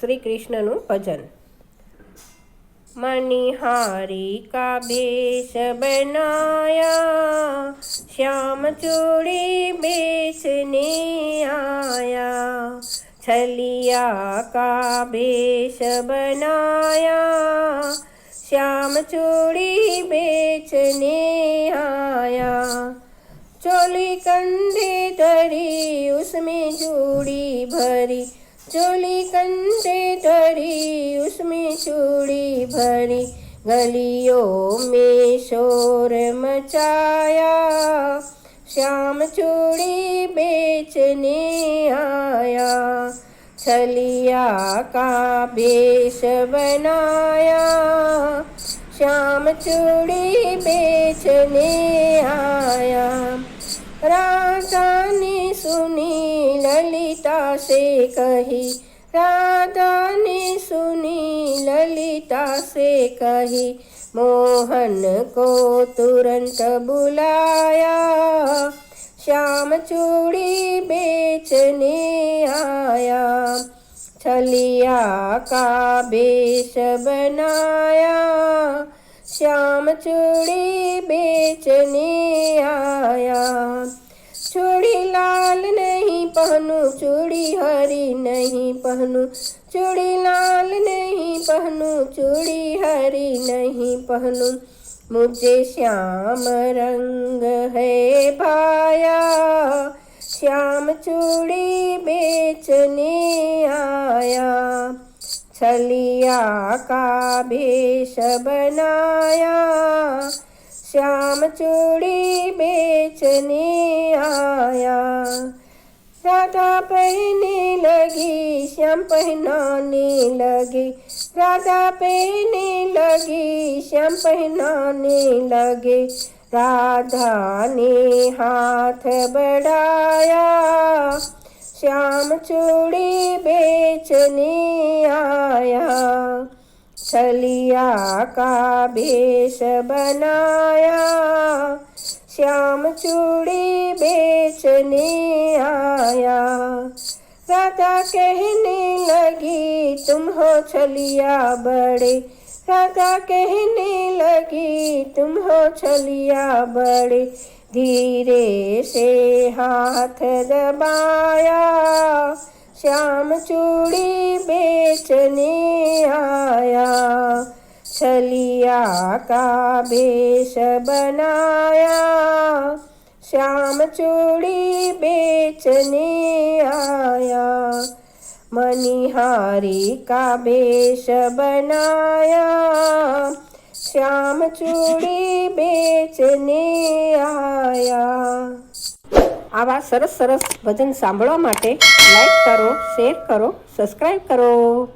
श्री कृष्णनु भजन। मणिहारी का भेष बनाया, श्याम चूड़ी बेचने आया। छलिया का भेष बनाया, श्याम चूड़ी बेचने आया। चोली कंधे धरी उसमें चूड़ी भरी, चोली कंधे धरी उसमें चूड़ी भरी। गलियों में शोर मचाया, श्याम चूड़ी बेचने आया। छलिया का भेष बनाया, श्याम चूड़ी बेचने आया। राधा ने सुनी ललिता से कही, राधा ने सुनी ललिता से कही। मोहन को तुरंत बुलाया, श्याम चूड़ी बेचने आया। छलिया का भेष बनाया, श्याम चूड़ी बेचने आया। चूड़ी लाल नहीं पहनूं, चूड़ी हरी नहीं पहनूं, चूड़ी लाल नहीं पहनूं, चूड़ी हरी नहीं पहनूं। मुझे श्याम रंग है भाया, श्याम चूड़ी बेचने आया। छलिया का भेष बनाया, श्याम चूड़ी बेचने आया। राधा पहनने लगी, श्याम पहनाने लगे, राधा पहनने लगी, श्याम पहनाने लगे। राधा ने हाथ बढ़ाया, श्याम चूड़ी बेचने आया। छलिया का भेष बनाया, श्याम चूड़ी बेचने आया। राधा कहने लगी तुम हो छलिया बड़े, राधा कहने लगी तुम हो छलिया बड़े। धीरे से हाथ दबाया, श्याम चूड़ी बेचने आया। छलिया का भेष बनाया, श्याम चूड़ी बेचने आया। मणिहारी का भेष बनाया, श्याम चूड़ी बेचने आया। आवा सरस सरस भजन सांभळवा माटे लाइक करो, शेर करो, सब्सक्राइब करो।